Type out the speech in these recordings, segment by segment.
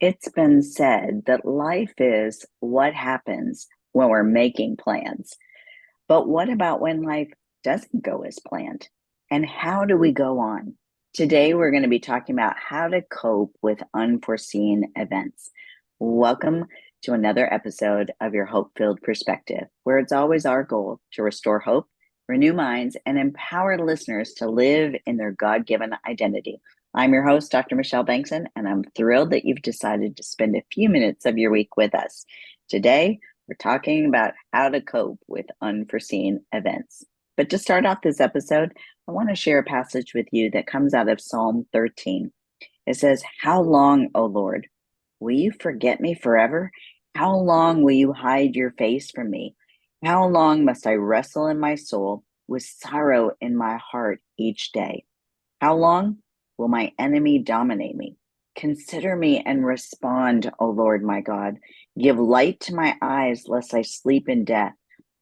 It's been said that life is what happens when we're making plans. But what about when life doesn't go as planned? And how do we go on? Today, we're going to be talking about how to cope with unforeseen events. Welcome to another episode of your Hopefield Perspective, where it's always our goal to restore hope, renew minds, and empower listeners to live in their God given identity. I'm your host, Dr. Michelle Bengtson, and I'm thrilled that you've decided to spend a few minutes of your week with us. Today, we're talking about how to cope with unforeseen events. But to start off this episode, I want to share a passage with you that comes out of Psalm 13. It says, "How long, O Lord, will you forget me forever? How long will you hide your face from me? How long must I wrestle in my soul with sorrow in my heart each day? How long will my enemy dominate me? Consider me and respond, O Lord my God. Give light to my eyes, lest I sleep in death,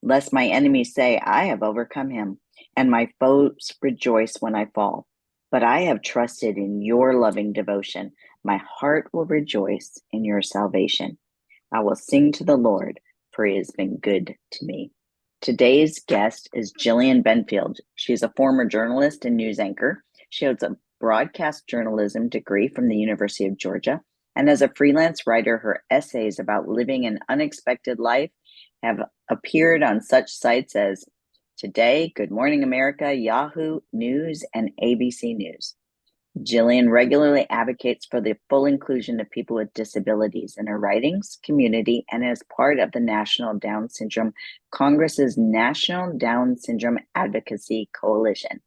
lest my enemies say, I have overcome him, and my foes rejoice when I fall. But I have trusted in your loving devotion. My heart will rejoice in your salvation. I will sing to the Lord, for he has been good to me." Today's guest is Jillian Benfield. She's a former journalist and news anchor. She holds a broadcast journalism degree from the University of Georgia. And as a freelance writer, her essays about living an unexpected life have appeared on such sites as Today, Good Morning America, Yahoo News, and ABC News. Jillian regularly advocates for the full inclusion of people with disabilities in her writings, community, and as part of the National Down Syndrome Congress's National Down Syndrome Advocacy Coalition.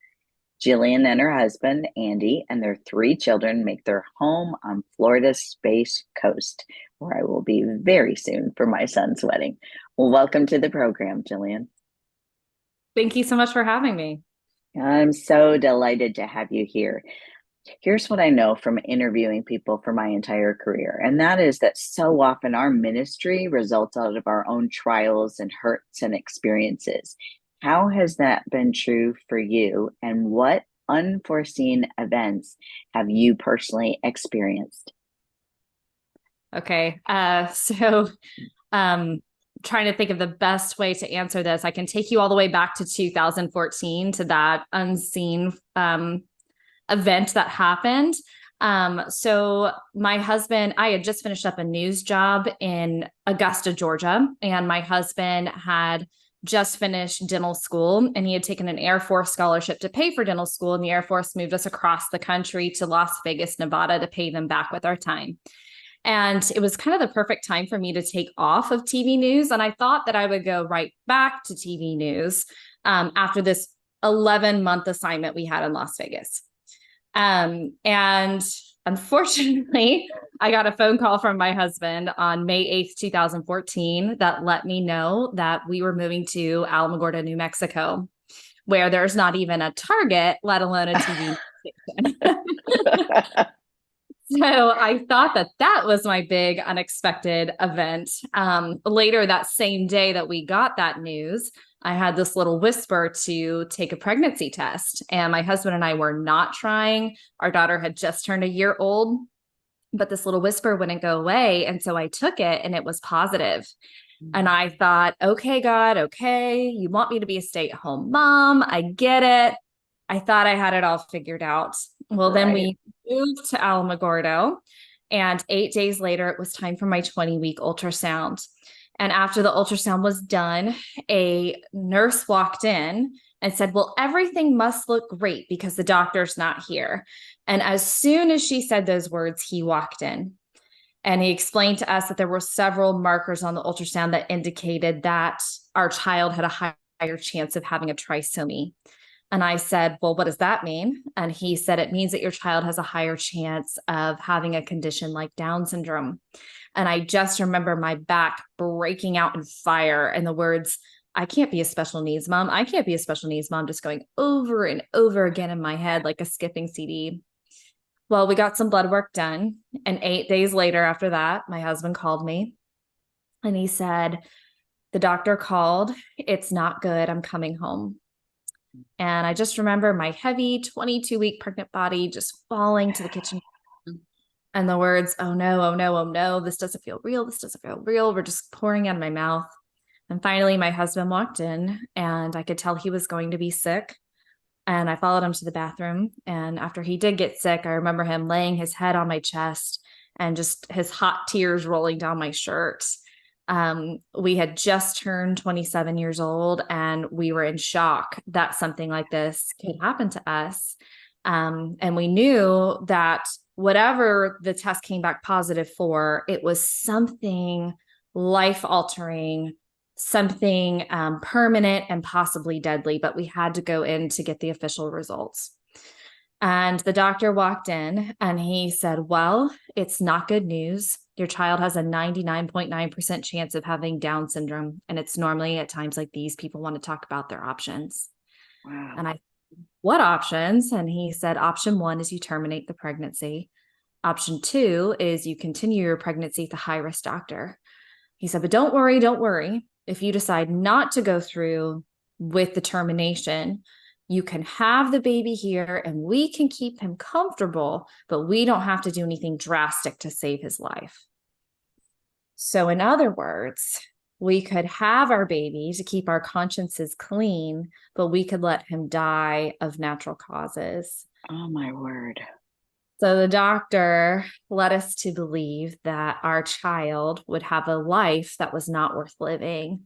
Jillian and her husband, Andy, and their 3 children make their home on Florida's Space Coast, where I will be very soon for my son's wedding. Well, welcome to the program, Jillian. Thank you so much for having me. I'm so delighted to have you here. Here's what I know from interviewing people for my entire career, and that is that so often our ministry results out of our own trials and hurts and experiences. How has that been true for you, and what unforeseen events have you personally experienced? Okay. So trying to think of the best way to answer this. I can take you all the way back to 2014 to that unseen event that happened. So my husband, I had just finished up a news job in Augusta, Georgia, and my husband had just finished dental school, and he had taken an Air Force scholarship to pay for dental school, and the Air Force moved us across the country to Las Vegas, Nevada to pay them back with our time. And it was kind of the perfect time for me to take off of TV news. And I thought that I would go right back to TV news after this 11-month assignment we had in Las Vegas. And unfortunately, I got a phone call from my husband on May 8th, 2014, that let me know that we were moving to Alamogordo, New Mexico, where there's not even a Target, let alone a TV station. So I thought that that was my big unexpected event. Later that same day that we got that news, I had this little whisper to take a pregnancy test, and my husband and I were not trying. Our daughter had just turned a year old, but this little whisper wouldn't go away. And so I took it, and it was positive. And I thought, okay, God, okay, you want me to be a stay-at-home mom. I get it. I thought I had it all figured out. Well, then we moved to Alamogordo, and 8 days later, it was time for my 20-week ultrasound. And after the ultrasound was done, a nurse walked in and said, well, everything must look great because the doctor's not here. And as soon as she said those words, he walked in. And he explained to us that there were several markers on the ultrasound that indicated that our child had a higher chance of having a trisomy. And I said, well, what does that mean? And he said, it means that your child has a higher chance of having a condition like Down syndrome. And I just remember my back breaking out in fire and the words, I can't be a special needs mom. I can't be a special needs mom, just going over and over again in my head like a skipping CD. Well, we got some blood work done. And 8 days later after that, my husband called me and he said, the doctor called. It's not good. I'm coming home. And I just remember my heavy 22-week pregnant body just falling to the kitchen And the words, oh no, oh no, oh no, this doesn't feel real. This doesn't feel real, were just pouring out of my mouth. And finally, my husband walked in, and I could tell he was going to be sick. And I followed him to the bathroom. And after he did get sick, I remember him laying his head on my chest and just his hot tears rolling down my shirt. We had just turned 27 years old, and we were in shock that something like this could happen to us. And we knew that whatever the test came back positive for, it was something life altering, something permanent and possibly deadly, but we had to go in to get the official results. And the doctor walked in and he said, well, it's not good news. Your child has a 99.9% chance of having Down syndrome. And it's normally at times like these, people want to talk about their options. Wow. And I, what options? And he said, option one is you terminate the pregnancy. Option two is you continue your pregnancy with a high risk doctor. He said, but don't worry, don't worry. If you decide not to go through with the termination, you can have the baby here and we can keep him comfortable, but we don't have to do anything drastic to save his life. So in other words, we could have our baby to keep our consciences clean, but we could let him die of natural causes. Oh, my word. So the doctor led us to believe that our child would have a life that was not worth living.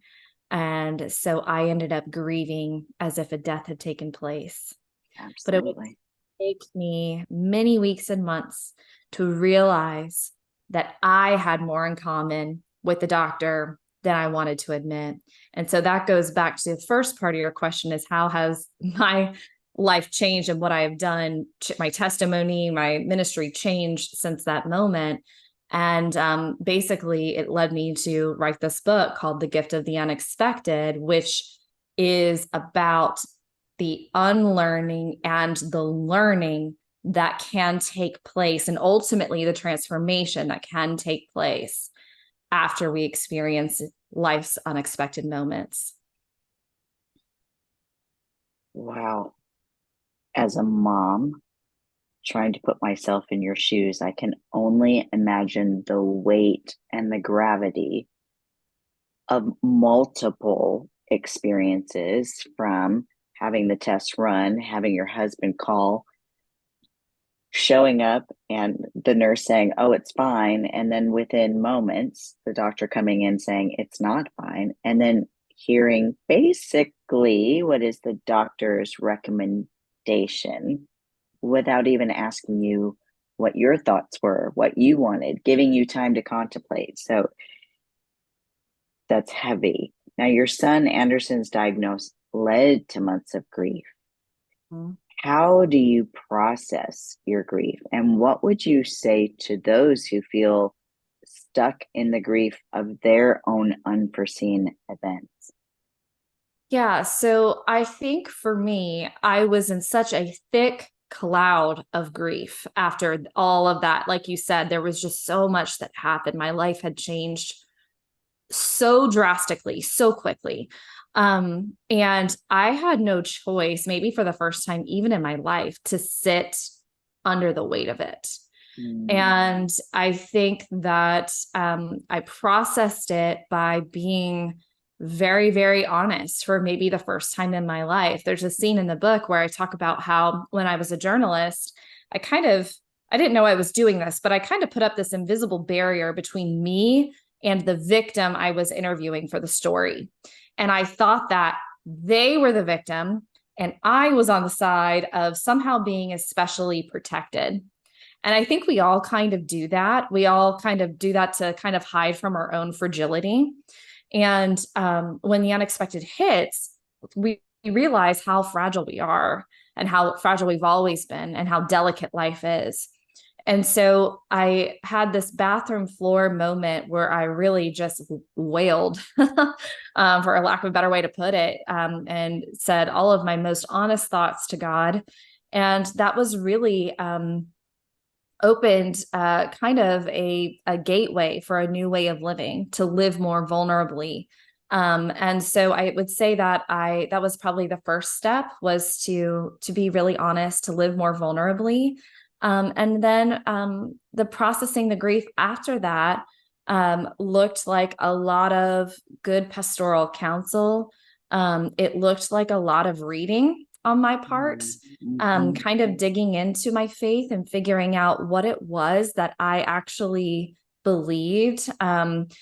And so I ended up grieving as if a death had taken place. Absolutely. But it would take me many weeks and months to realize that I had more in common with the doctor than I wanted to admit. And so that goes back to the first part of your question, is how has my life changed and what I have done, my testimony, my ministry changed since that moment. And basically, it led me to write this book called The Gift of the Unexpected, which is about the unlearning and the learning that can take place, and ultimately the transformation that can take place after we experience life's unexpected moments. Wow. As a mom, trying to put myself in your shoes, I can only imagine the weight and the gravity of multiple experiences, from having the test run, having your husband call, showing up and the nurse saying, oh, it's fine. And then within moments, the doctor coming in saying it's not fine. And then hearing basically what is the doctor's recommendation without even asking you what your thoughts were, what you wanted, giving you time to contemplate. So that's heavy. Now, your son Anderson's diagnosis led to months of grief. Mm-hmm. How do you process your grief? And what would you say to those who feel stuck in the grief of their own unforeseen events? Yeah, so I think for me, I was in such a thick cloud of grief after all of that. Like you said, there was just so much that happened. My life had changed so drastically, so quickly. And I had no choice, maybe for the first time, even in my life, to sit under the weight of it. And I think that I processed it by being very, very honest for maybe the first time in my life. There's a scene in the book where I talk about how when I was a journalist, I didn't know I was doing this, but I kind of put up this invisible barrier between me and the victim I was interviewing for the story. And I thought that they were the victim and I was on the side of somehow being especially protected. And I think we all kind of do that. We all kind of do that to kind of hide from our own fragility. And when the unexpected hits, we realize how fragile we are and how fragile we've always been and how delicate life is. And so I had this bathroom floor moment where I really just wailed, for a lack of a better way to put it, and said all of my most honest thoughts to God. And that was really opened kind of a gateway for a new way of living, to live more vulnerably. And so I would say that that was probably the first step, was to be really honest, to live more vulnerably. And then the processing the grief after that looked like a lot of good pastoral counsel. It looked like a lot of reading on my part, Mm-hmm. kind of digging into my faith and figuring out what it was that I actually believed, and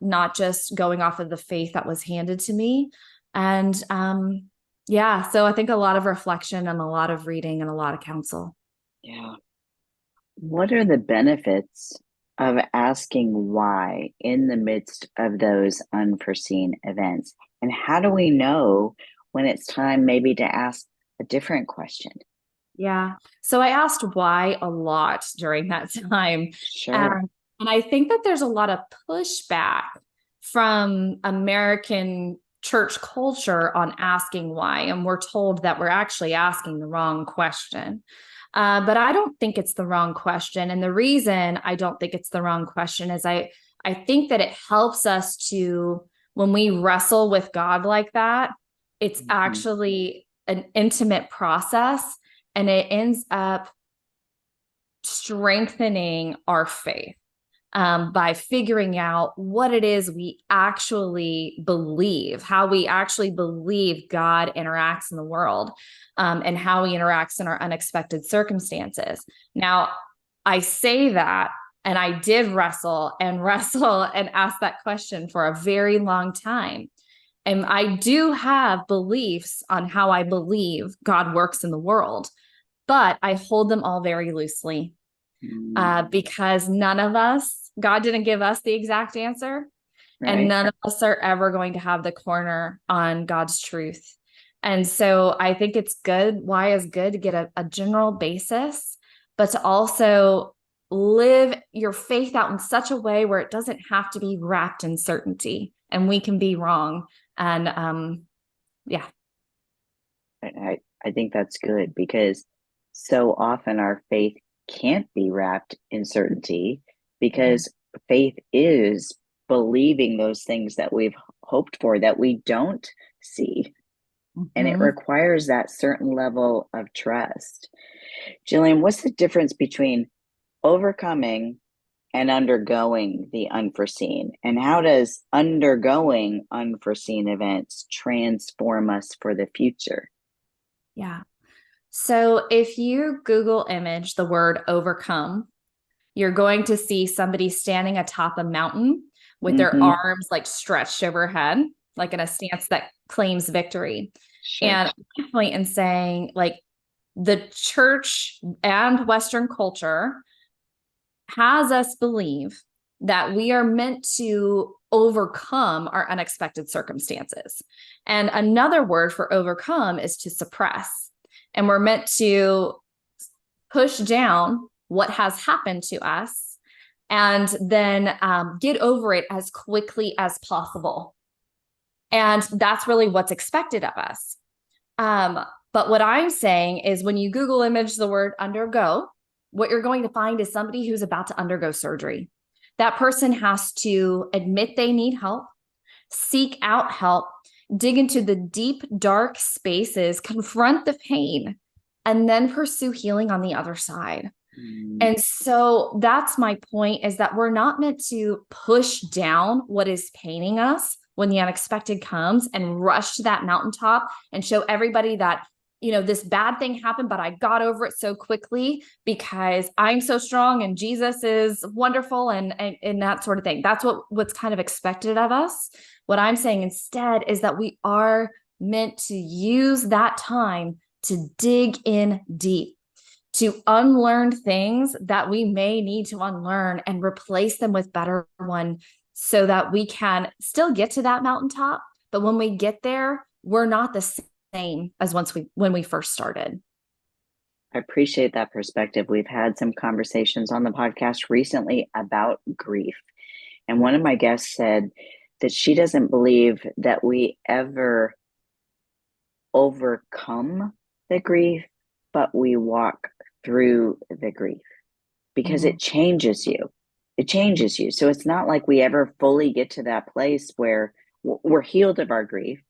not just going off of the faith that was handed to me. And yeah, so I think a lot of reflection and a lot of reading and a lot of counsel. Yeah. What are the benefits of asking why in the midst of those unforeseen events? And how do we know when it's time maybe to ask a different question? Yeah. So I asked why a lot during that time. Sure. And I think that there's a lot of pushback from American church culture on asking why. And we're told that we're actually asking the wrong question. But I don't think it's the wrong question. And the reason I don't think it's the wrong question is I think that it helps us to, when we wrestle with God like that, it's Mhm. actually an intimate process, and it ends up strengthening our faith by figuring out what it is we actually believe, how we actually believe God interacts in the world, and how he interacts in our unexpected circumstances. Now, I say that, and I did wrestle and wrestle and ask that question for a very long time. And I do have beliefs on how I believe God works in the world, but I hold them all very loosely, Mm, because none of us, God didn't give us the exact answer, and right. none of us are ever going to have the corner on God's truth. And so I think it's good. Why is good to get a general basis, but to also live your faith out in such a way where it doesn't have to be wrapped in certainty and we can be wrong. And yeah. I think that's good because so often our faith can't be wrapped in certainty Mhm. because faith is believing those things that we've hoped for that we don't see. And it Mhm. requires that certain level of trust. Jillian, what's the difference between overcoming and undergoing the unforeseen? And how does undergoing unforeseen events transform us for the future? Yeah. So if you Google image the word overcome, you're going to see somebody standing atop a mountain with their Mm-hmm. arms like stretched overhead, like in a stance that claims victory. Sure. And my point in saying, like, the church and Western culture has us believe that we are meant to overcome our unexpected circumstances. And another word for overcome is to suppress. And we're meant to push down what has happened to us and then get over it as quickly as possible. And that's really what's expected of us. Um, but what I'm saying is when you Google image the word undergo, what you're going to find is somebody who's about to undergo surgery. That person has to admit they need help, seek out help, dig into the deep, dark spaces, confront the pain, and then pursue healing on the other side. Mm, And so that's my point, is that we're not meant to push down what is paining us when the unexpected comes and rush to that mountaintop and show everybody that, this bad thing happened, but I got over it so quickly because I'm so strong and Jesus is wonderful, and that sort of thing. That's what's kind of expected of us. What I'm saying instead is that we are meant to use that time to dig in deep, to unlearn things that we may need to unlearn and replace them with better one, so that we can still get to that mountaintop, but when we get there, we're not the same as when we first started. I appreciate that perspective. We've had some conversations on the podcast recently about grief. And one of my guests said that she doesn't believe that we ever overcome the grief, but we walk through the grief because Mhm. it changes you. It changes you. So it's not like we ever fully get to that place where we're healed of our grief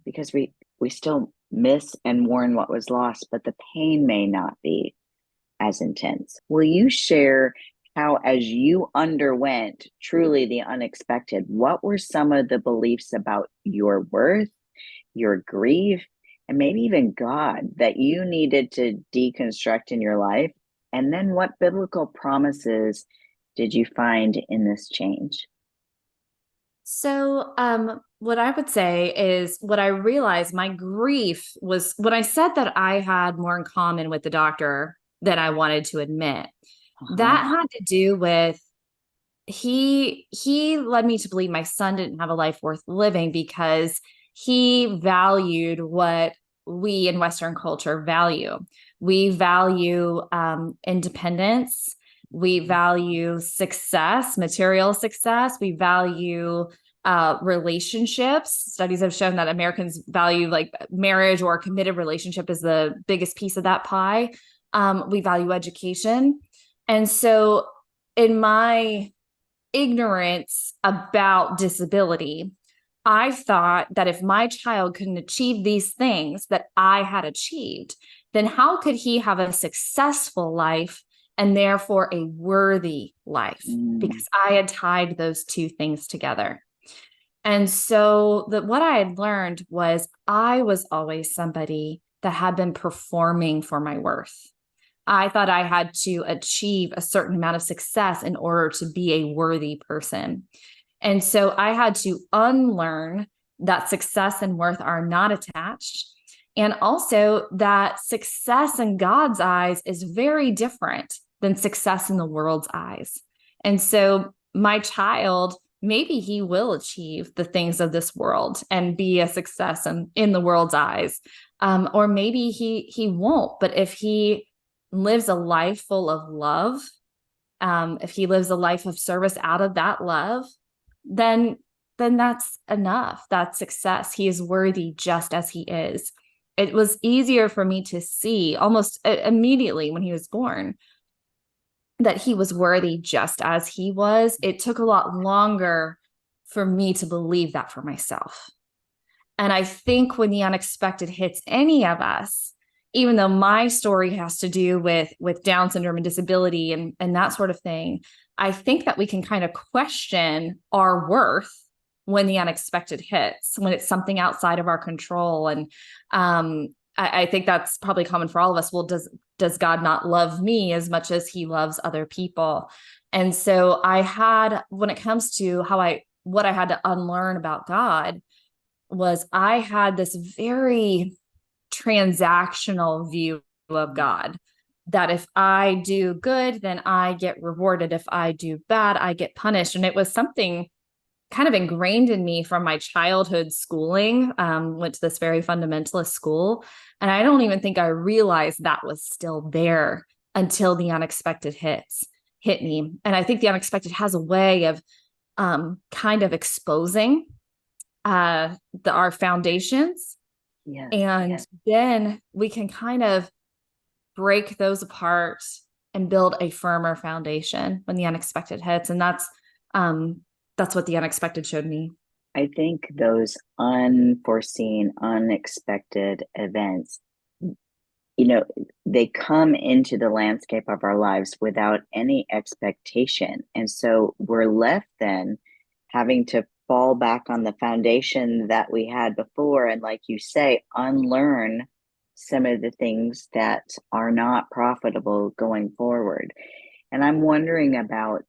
because we still miss and mourn what was lost, but the pain may not be. as intense. Will you share how, as you underwent truly the unexpected, what were some of the beliefs about your worth, your grief, and maybe even God that you needed to deconstruct in your life? And then what biblical promises did you find in this change? So, what I would say is what I realized my grief was when I said that I had more in common with the doctor than I wanted to admit. Uh-huh. That had to do with he led me to believe my son didn't have a life worth living because he valued what we in Western culture value. We value independence. We value success, material success. We value relationships. Studies have shown that Americans value like marriage or a committed relationship is the biggest piece of that pie. We value education. And so in my ignorance about disability, I thought that if my child couldn't achieve these things that I had achieved, then how could he have a successful life and therefore a worthy life? Mm. Because I had tied those two things together. And so what I had learned was I was always somebody that had been performing for my worth. I thought I had to achieve a certain amount of success in order to be a worthy person. And so I had to unlearn that success and worth are not attached. And also that success in God's eyes is very different than success in the world's eyes. And so my child, maybe he will achieve the things of this world and be a success in the world's eyes. Or maybe he won't. But if he lives a life full of love, if he lives a life of service out of that love, then that's enough. That's success. He is worthy just as he is. It was easier for me to see almost immediately when he was born that he was worthy just as he was. It took a lot longer for me to believe that for myself. And I think when the unexpected hits any of us, even though my story has to do with Down syndrome and disability and that sort of thing, I think that we can kind of question our worth when the unexpected hits, when it's something outside of our control. And I think that's probably common for all of us. Well, does God not love me as much as he loves other people? And so when it comes to what I had to unlearn about God, was I had this very transactional view of God, that if I do good, then I get rewarded. If I do bad, I get punished. And it was something kind of ingrained in me from my childhood schooling. Went to this very fundamentalist school. And I don't even think I realized that was still there until the unexpected hit me. And I think the unexpected has a way of kind of exposing our foundations. Yes. And Yes. then we can kind of break those apart and build a firmer foundation when the unexpected hits. And that's what the unexpected showed me. I think those unforeseen, unexpected events, they come into the landscape of our lives without any expectation. And so we're left then having to fall back on the foundation that we had before. And like you say, unlearn some of the things that are not profitable going forward. And I'm wondering about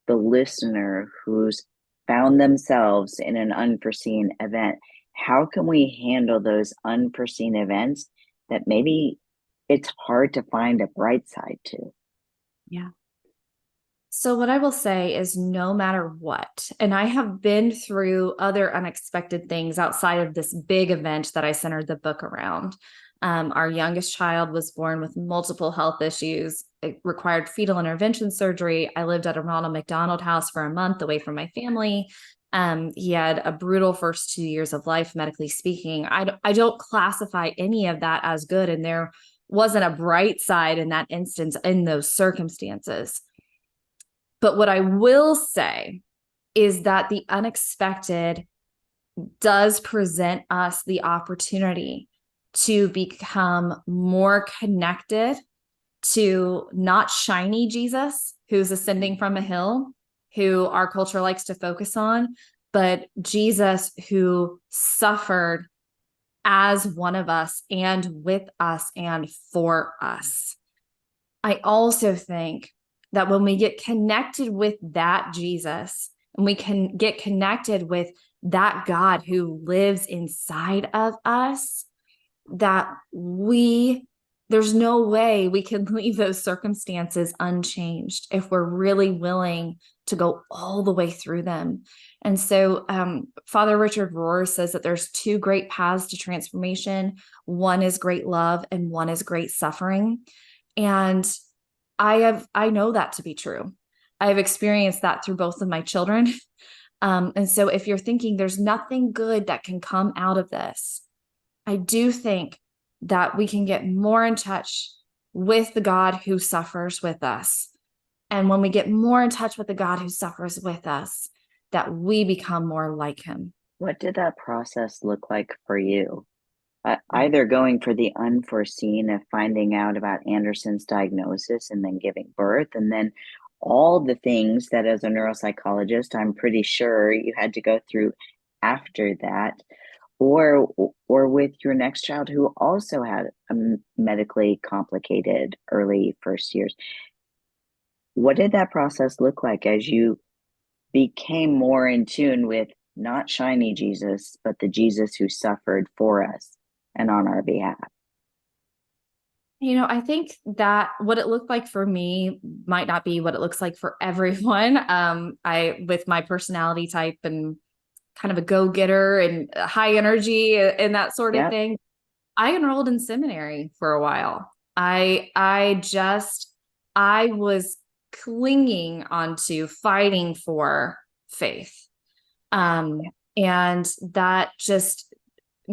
the listener who's found themselves in an unforeseen event. How can we handle those unforeseen events that maybe it's hard to find a bright side to? Yeah. So what I will say is no matter what, and I have been through other unexpected things outside of this big event that I centered the book around. Our youngest child was born with multiple health issues. It required fetal intervention surgery. I lived at a Ronald McDonald House for a month away from my family. He had a brutal first 2 years of life, medically speaking. I don't classify any of that as good. And there wasn't a bright side in that instance in those circumstances. But what I will say is that the unexpected does present us the opportunity to become more connected to not shiny Jesus, who's ascending from a hill, who our culture likes to focus on, but Jesus who suffered as one of us and with us and for us. I also think that when we get connected with that Jesus, and we can get connected with that God who lives inside of us, that there's no way we can leave those circumstances unchanged if we're really willing to go all the way through them. And so Father Richard Rohr says that there's two great paths to transformation. One is great love and one is great suffering. And I know that to be true. I've experienced that through both of my children. And so if you're thinking there's nothing good that can come out of this, I do think that we can get more in touch with the God who suffers with us. And when we get more in touch with the God who suffers with us, that we become more like him. What did that process look like for you? Either going for the unforeseen of finding out about Anderson's diagnosis and then giving birth, and then all the things that as a neuropsychologist, I'm pretty sure you had to go through after that, or with your next child who also had a medically complicated early first years. What did that process look like as you became more in tune with not shiny Jesus, but the Jesus who suffered for us and on our behalf? I think that what it looked like for me might not be what it looks like for everyone. With my personality type and kind of a go-getter and high energy and that sort of thing, I enrolled in seminary for a while. I was clinging onto fighting for faith. And that just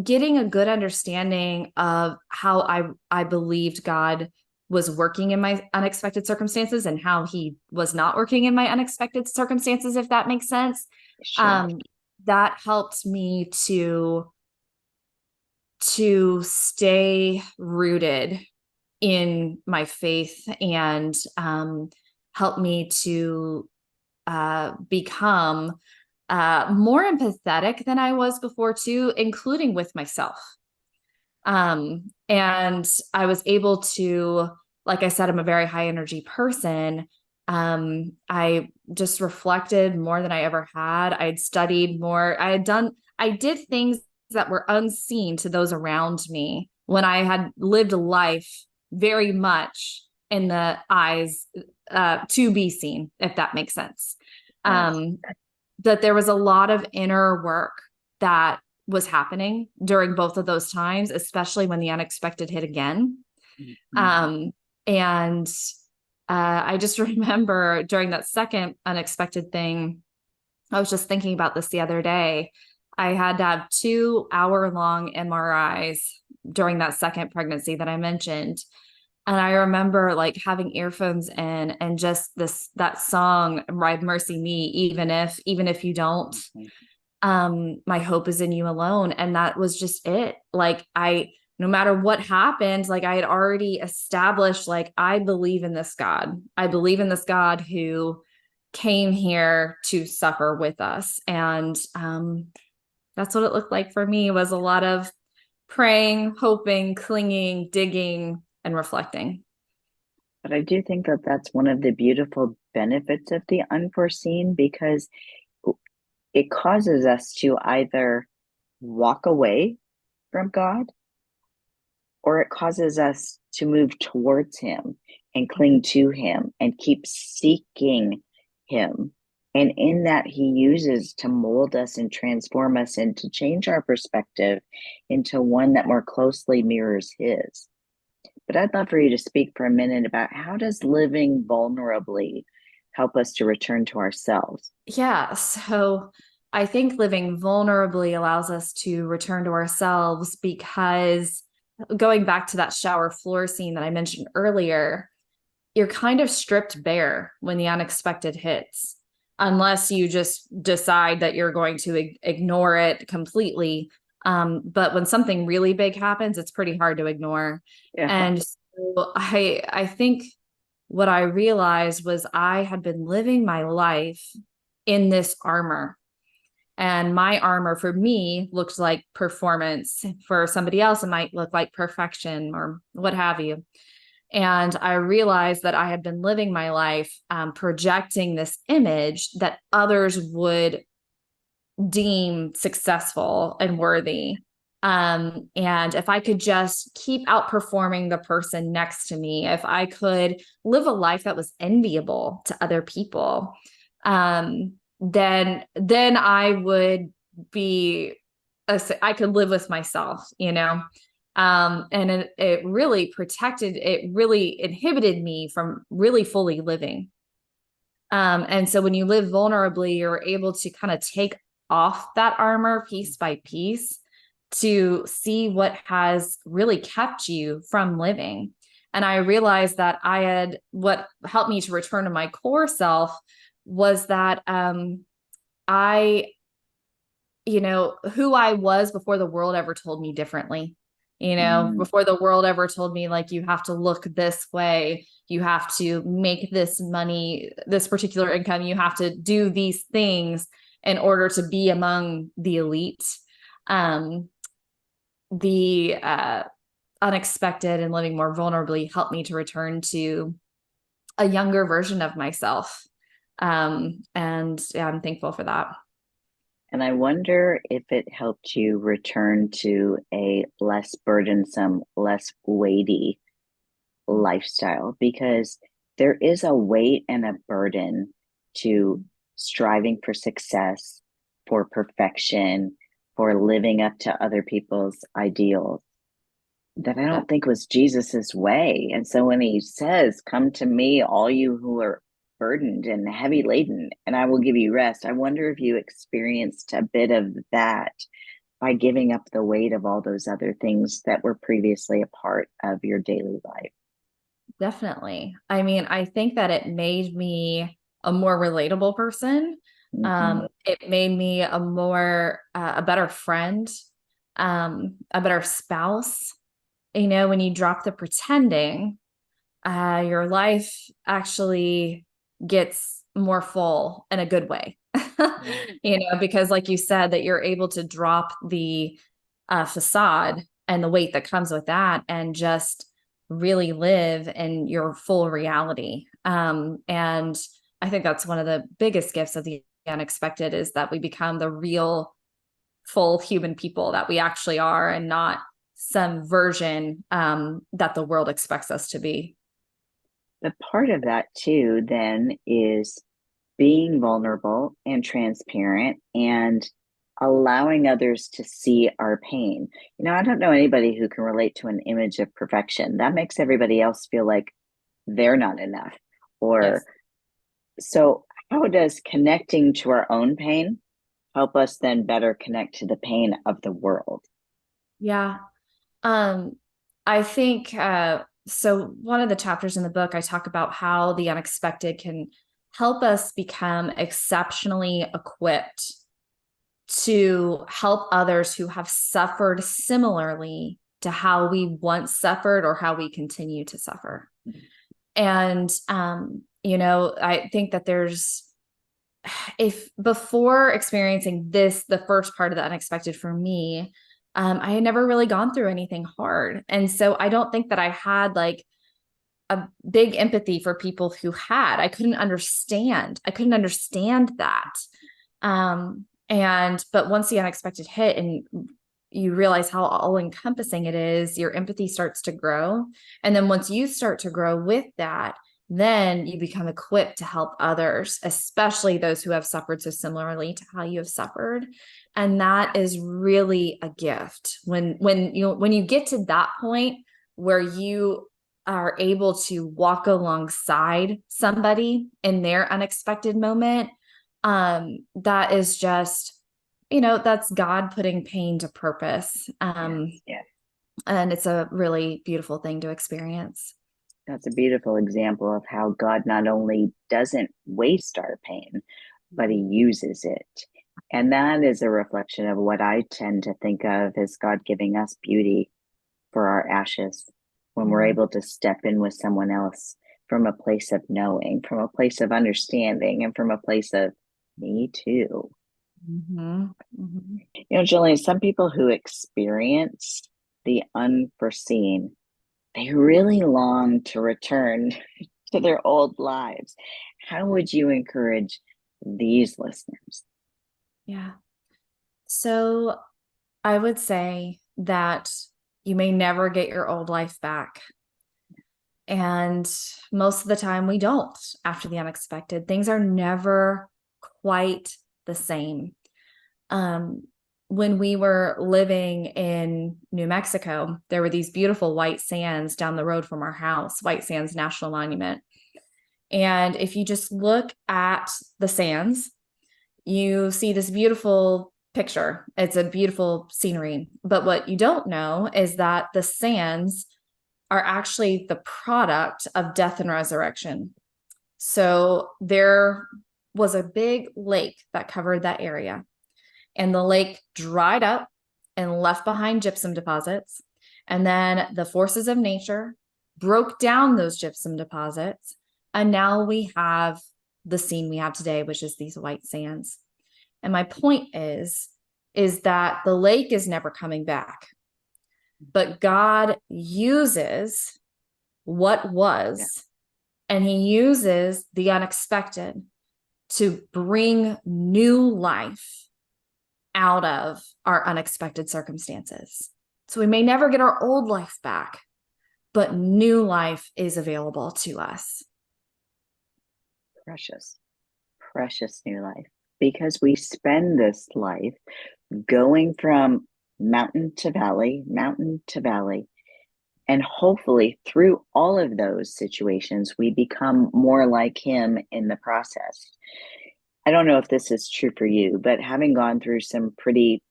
getting a good understanding of how I believed God was working in my unexpected circumstances and how he was not working in my unexpected circumstances, if that makes sense. Sure. That helped me to stay rooted in my faith and helped me to become more empathetic than I was before too, including with myself. And I was able to, like I said, I'm a very high energy person. I just reflected more than I ever had. I'd studied more. I did things that were unseen to those around me when I had lived a life very much in the eyes to be seen, if that makes sense. Yes. That there was a lot of inner work that was happening during both of those times, especially when the unexpected hit again. Mm-hmm. And I just remember during that second unexpected thing, I was just thinking about this the other day. I had to have 2-hour-long MRIs during that second pregnancy that I mentioned. And I remember like having earphones in and just that song, Ride Mercy Me, even if you don't, my hope is in you alone. And that was just it. Like no matter what happened, like I had already established, like, I believe in this God. I believe in this God who came here to suffer with us. And that's what it looked like for me, was a lot of praying, hoping, clinging, digging, and reflecting. But I do think that that's one of the beautiful benefits of the unforeseen, because it causes us to either walk away from God, or it causes us to move towards him and cling to him and keep seeking him. And in that, he uses to mold us and transform us and to change our perspective into one that more closely mirrors his. But I'd love for you to speak for a minute about how does living vulnerably help us to return to ourselves? Yeah, so I think living vulnerably allows us to return to ourselves, because going back to that shower floor scene that I mentioned earlier, you're kind of stripped bare when the unexpected hits, unless you just decide that you're going to ignore it completely. But when something really big happens, it's pretty hard to ignore. Yeah. And I think what I realized was I had been living my life in this armor. And my armor for me looked like performance. For somebody else, it might look like perfection or what have you. And I realized that I had been living my life projecting this image that others would deem successful and worthy. And if I could just keep outperforming the person next to me, if I could live a life that was enviable to other people, then I would be, I could live with myself, you know? And it really protected, it really inhibited me from really fully living. And so when you live vulnerably, you're able to kind of take off that armor piece by piece to see what has really kept you from living. And I realized that what helped me to return to my core self was that I, who I was before the world ever told me differently. Mm. Before the world ever told me, like, you have to look this way, you have to make this money, this particular income, you have to do these things in order to be among the elite. The unexpected and living more vulnerably helped me to return to a younger version of myself. And yeah, I'm thankful for that. And I wonder if it helped you return to a less burdensome, less weighty lifestyle, because there is a weight and a burden to striving for success, for perfection, for living up to other people's ideals that I don't think was Jesus's way. And so when he says, "Come to me, all you who are burdened and heavy laden, and I will give you rest," I wonder if you experienced a bit of that by giving up the weight of all those other things that were previously a part of your daily life. Definitely. I mean, I think that it made me a more relatable person. Mm-hmm. It made me a better friend, a better spouse. When you drop the pretending, your life actually gets more full in a good way. Yeah. Because like you said, that you're able to drop the facade and the weight that comes with that and just really live in your full reality. And I think that's one of the biggest gifts of the unexpected is that we become the real full human people that we actually are and not some version that the world expects us to be. But part of that too, then, is being vulnerable and transparent and allowing others to see our pain. I don't know anybody who can relate to an image of perfection. That makes everybody else feel like they're not enough. Or Yes. so, how does connecting to our own pain help us then better connect to the pain of the world? Yeah. Um, I think so. One of the chapters in the book, I talk about how the unexpected can help us become exceptionally equipped to help others who have suffered similarly to how we once suffered or how we continue to suffer. And, I think that if before experiencing this, the first part of the unexpected for me, I had never really gone through anything hard. And so I don't think that I had like a big empathy for people who had. I couldn't understand that. But once the unexpected hit and you realize how all encompassing it is, your empathy starts to grow. And then once you start to grow with that, then you become equipped to help others, especially those who have suffered so similarly to how you have suffered. And that is really a gift when you get to that point where you are able to walk alongside somebody in their unexpected moment. That is just, that's God putting pain to purpose. Yes, yes. And it's a really beautiful thing to experience. That's a beautiful example of how God not only doesn't waste our pain, but he uses it. And that is a reflection of what I tend to think of as God giving us beauty for our ashes. when we're able to step in with someone else from a place of knowing, from a place of understanding, and from a place of me too. Mm-hmm. Mm-hmm. Jillian, some people who experience the unforeseen, they really long to return to their old lives. How would you encourage these listeners? Yeah. So I would say that you may never get your old life back. And most of the time we don't after the unexpected. Things are never quite the same. When we were living in New Mexico, there were these beautiful white sands down the road from our house, White Sands National Monument. And if you just look at the sands, you see this beautiful picture. It's a beautiful scenery. But what you don't know is that the sands are actually the product of death and resurrection. So there was a big lake that covered that area, and the lake dried up and left behind gypsum deposits. And then the forces of nature broke down those gypsum deposits. And now we have the scene we have today, which is these white sands. And my point is that the lake is never coming back, but God uses what was, and he uses the unexpected to bring new life out of our unexpected circumstances. So we may never get our old life back, but new life is available to us. Precious, precious new life. Because we spend this life going from mountain to valley, mountain to valley. And hopefully through all of those situations, we become more like him in the process. I don't know if this is true for you, but having gone through some pretty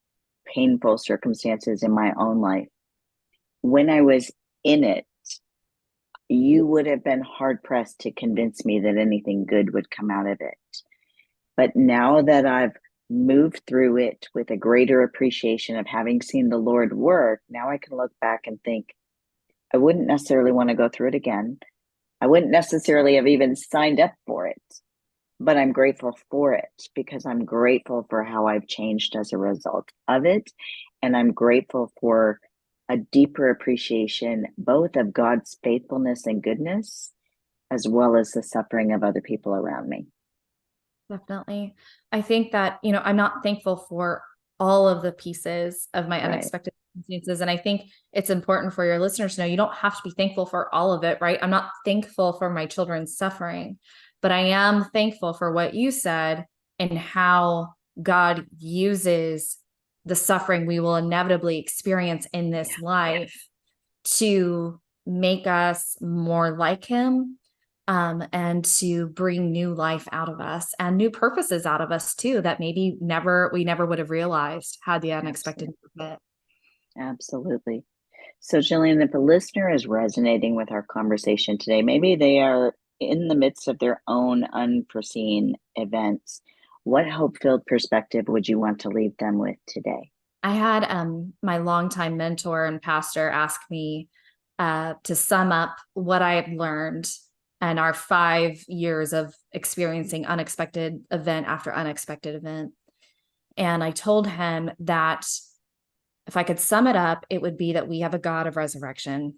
painful circumstances in my own life, when I was in it, you would have been hard pressed to convince me that anything good would come out of it. But now that I've moved through it with a greater appreciation of having seen the Lord work, now I can look back and think, I wouldn't necessarily want to go through it again. I wouldn't necessarily have even signed up for it, but I'm grateful for it because I'm grateful for how I've changed as a result of it. And I'm grateful for a deeper appreciation, both of God's faithfulness and goodness, as well as the suffering of other people around me. Definitely. I think that, I'm not thankful for all of the pieces of my unexpected circumstances. And I think it's important for your listeners to know you don't have to be thankful for all of it, right? I'm not thankful for my children's suffering, but I am thankful for what you said and how God uses the suffering we will inevitably experience in this life to make us more like him. And to bring new life out of us and new purposes out of us too, that maybe we never would have realized had the unexpected hit. Absolutely. So Jillian, if a listener is resonating with our conversation today, maybe they are in the midst of their own unforeseen events, what hope-filled perspective would you want to leave them with today? I had my longtime mentor and pastor ask me to sum up what I had learned and our 5 years of experiencing unexpected event after unexpected event. And I told him that if I could sum it up, it would be that we have a God of resurrection.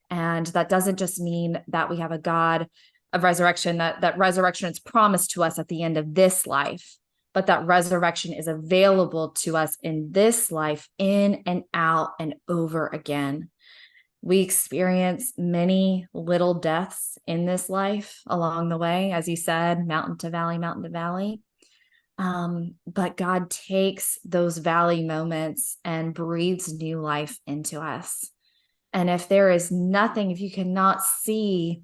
And that doesn't just mean that we have a God of resurrection, that resurrection is promised to us at the end of this life, but that resurrection is available to us in this life, in and out and over again. We experience many little deaths in this life along the way, as you said, mountain to valley, mountain to valley. But God takes those valley moments and breathes new life into us. And if there is nothing, if you cannot see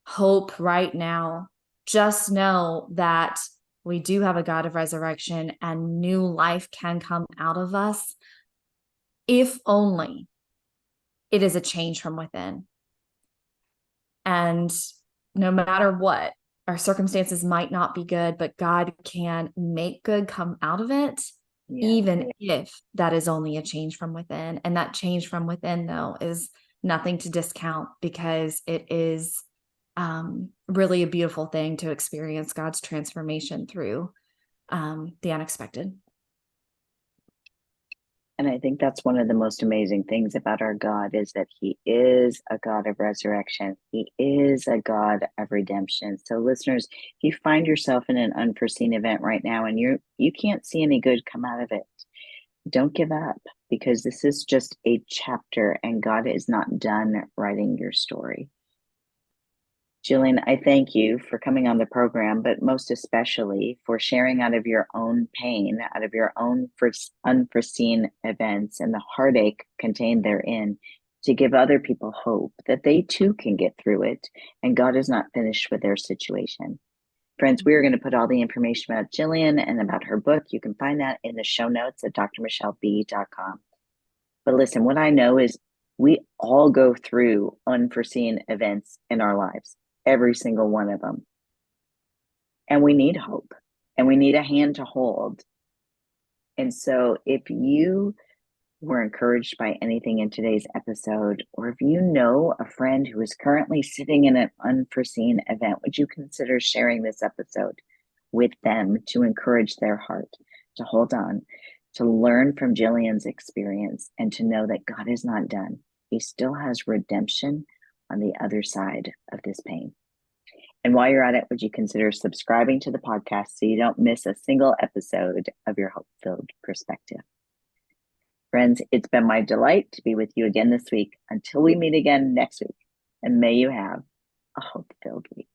hope right now, just know that we do have a God of resurrection and new life can come out of us, if only it is a change from within. And no matter what, our circumstances might not be good, but God can make good come out of it, even if that is only a change from within. And that change from within, though, is nothing to discount, because it is really a beautiful thing to experience God's transformation through the unexpected. And I think that's one of the most amazing things about our God, is that he is a God of resurrection. He is a God of redemption. So listeners, if you find yourself in an unforeseen event right now and you can't see any good come out of it, don't give up, because this is just a chapter and God is not done writing your story. Jillian, I thank you for coming on the program, but most especially for sharing out of your own pain, out of your own unforeseen events and the heartache contained therein, to give other people hope that they too can get through it and God is not finished with their situation. Friends, we are going to put all the information about Jillian and about her book. You can find that in the show notes at drmichelleb.com. But listen, what I know is we all go through unforeseen events in our lives, every single one of them. And we need hope and we need a hand to hold. And so if you were encouraged by anything in today's episode, or if you know a friend who is currently sitting in an unforeseen event, would you consider sharing this episode with them to encourage their heart to hold on, to learn from Jillian's experience, and to know that God is not done. He still has redemption on the other side of this pain. And while you're at it, would you consider subscribing to the podcast so you don't miss a single episode of your hope-filled perspective? Friends, it's been my delight to be with you again this week. Until we meet again next week, and may you have a hope-filled week.